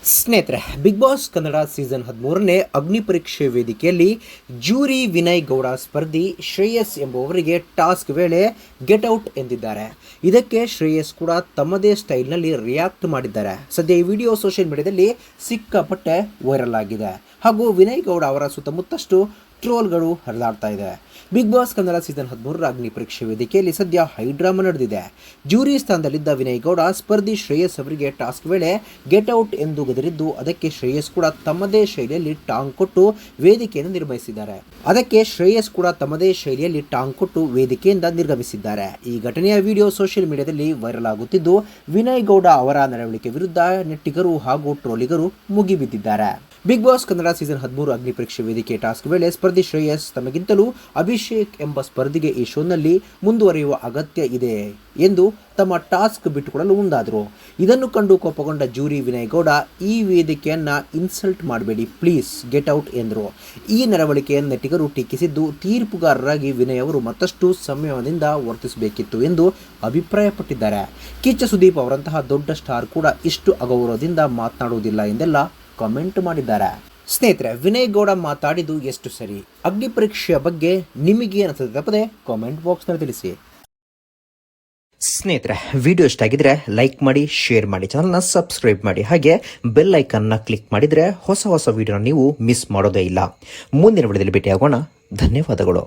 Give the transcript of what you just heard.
ಸ್ನೇಹಿತರೆ, big boss Kannada season 13ನೇ ಅಗ್ನಿ ಪರೀಕ್ಷೆ ವೇದಿಕೆಯಲ್ಲಿ ಜೂರಿ ವಿನಯ್ ಗೌಡ ಸ್ಪರ್ಧಿ ಶ್ರೇಯಸ್ ಎಂಬುವವರಿಗೆ ಟಾಸ್ಕ್ ವೇಳೆ ಗೆಟ್ ಔಟ್ ಎಂದಿದ್ದಾರೆ. ಇದಕ್ಕೆ ಶ್ರೇಯಸ್ ಕೂಡ ತಮ್ಮದೇ ಸ್ಟೈಲ್ನಲ್ಲಿ ರಿಯಾಕ್ಟ್ ಮಾಡಿದ್ದಾರೆ. ಸದ್ಯ ಈ ವಿಡಿಯೋ ಸೋಷಿಯಲ್ ಮೀಡಿಯಾದಲ್ಲಿ ಸಿಕ್ಕಾಪಟ್ಟೆ ವೈರಲ್ ಆಗಿದೆ ಹಾಗೂ ವಿನಯ್ ಗೌಡ ಅವರ ಸುತ್ತಮುತ್ತಷ್ಟು ಟ್ರೋಲ್ಗಳು ಹರಿದಾಡ್ತಾ ಇದೆ. ಬಿಗ್ ಬಾಸ್ ಕನ್ನಡ ಸೀಸನ್ 13ರ ಅಗ್ನಿ ಪರೀಕ್ಷೆ ವೇದಿಕೆಯಲ್ಲಿ ಸದ್ಯ ಹೈಡ್ರಾಮಾ ನಡೆದಿದೆ. ಜೂರಿ ಸ್ಥಾನದಲ್ಲಿದ್ದ ವಿನಯ್ ಗೌಡ ಸ್ಪರ್ಧಿ ಶ್ರೇಯಸ್ ಅವರಿಗೆ ಟಾಸ್ಕ್ ವೇಳೆ ಗೆಟ್ ಔಟ್ ಎಂದು ಗದರಿದ್ದು, ಅದಕ್ಕೆ ಶ್ರೇಯಸ್ ಕೂಡ ತಮ್ಮದೇ ಶೈಲಿಯಲ್ಲಿ ಟಾಂಗ್ ಕೊಟ್ಟು ವೇದಿಕೆಯನ್ನು ನಿರ್ಗಮಿಸಿದ್ದಾರೆ. ಈ ಘಟನೆಯ ವಿಡಿಯೋ ಸೋಷಿಯಲ್ ಮೀಡಿಯಾದಲ್ಲಿ ವೈರಲ್ ಆಗುತ್ತಿದ್ದು, ವಿನಯ್ ಗೌಡ ಅವರ ನಡವಳಿಕೆ ವಿರುದ್ಧ ನೆಟ್ಟಿಗರು ಹಾಗೂ ಟ್ರೋಲಿಗರು ಮುಗಿಬಿದ್ದಿದ್ದಾರೆ. ಬಿಗ್ ಬಾಸ್ ಕನ್ನಡ ಸೀಸನ್ 13 ಅಗ್ನಿ ಪರೀಕ್ಷೆ ವೇದಿಕೆ ಟಾಸ್ಕ್ ವೇಳೆ ಸ್ಪರ್ಧಿ ಶ್ರೇಯಸ್ ತಮಗಿಂತಲೂ ಅಭಿಷೇಕ್ ಎಂಬ ಸ್ಪರ್ಧಿಗೆ ಈ ಶೋನಲ್ಲಿ ಮುಂದುವರಿಯುವ ಅಗತ್ಯ ಇದೆ ಎಂದು ತಮ್ಮ ಟಾಸ್ಕ್ ಬಿಟ್ಟುಕೊಡಲು ಮುಂದಾದರು. ಇದನ್ನು ಕಂಡು ಕೋಪಗೊಂಡ ಜೂರಿ ವಿನಯ್ ಗೌಡ, ಈ ವೇದಿಕೆಯನ್ನು ಇನ್ಸಲ್ಟ್ ಮಾಡಬೇಡಿ ಪ್ಲೀಸ್, ಗೆಟ್ ಔಟ್ ಎಂದರು. ಈ ನಡವಳಿಕೆಯನ್ನು ನೆಟ್ಟಿಗರು ಟೀಕಿಸಿದ್ದು, ತೀರ್ಪುಗಾರರಾಗಿ ವಿನಯ್ ಅವರು ಮತ್ತಷ್ಟು ಸಂಯಮದಿಂದ ವರ್ತಿಸಬೇಕಿತ್ತು ಎಂದು ಅಭಿಪ್ರಾಯಪಟ್ಟಿದ್ದಾರೆ. ಕಿಚ್ಚ ಸುದೀಪ್ ಅವರಂತಹ ದೊಡ್ಡ ಸ್ಟಾರ್ ಕೂಡ ಇಷ್ಟು ಅಗೌರವದಿಂದ ಮಾತನಾಡುವುದಿಲ್ಲ ಎಂದೆಲ್ಲ ಕಾಮೆಂಟ್ ಮಾಡಿದ್ದಾರೆ. ಸ್ನೇಹಿತರೆ, ವಿನಯ್ ಗೌಡ ಮಾತಾಡಿದ್ದು ಎಷ್ಟು ಸರಿ? ಅಗ್ನಿ ಪರೀಕ್ಷೆಯ ಬಗ್ಗೆ ನಿಮಗೆ ಅನಿಸುತ್ತೆ? ತಪ್ಪದೆ ಕಾಮೆಂಟ್ ಬಾಕ್ಸ್ನಲ್ಲಿ ತಿಳಿಸಿ. ಸ್ನೇಹಿತರೆ, ವಿಡಿಯೋ ಇಷ್ಟ ಆಗಿದ್ರೆ ಲೈಕ್ ಮಾಡಿ, ಶೇರ್ ಮಾಡಿ, ಚಾನಲ್ನ ಸಬ್ಸ್ಕ್ರೈಬ್ ಮಾಡಿ, ಹಾಗೆ ಬೆಲ್ ಐಕನ್ನ ಕ್ಲಿಕ್ ಮಾಡಿದರೆ ಹೊಸ ವಿಡಿಯೋನ ನೀವು ಮಿಸ್ ಮಾಡೋದೇ ಇಲ್ಲ. ಮುಂದಿನ ವಿಡಿಯೋದಲ್ಲಿ ಭೇಟಿಯಾಗೋಣ. ಧನ್ಯವಾದಗಳು.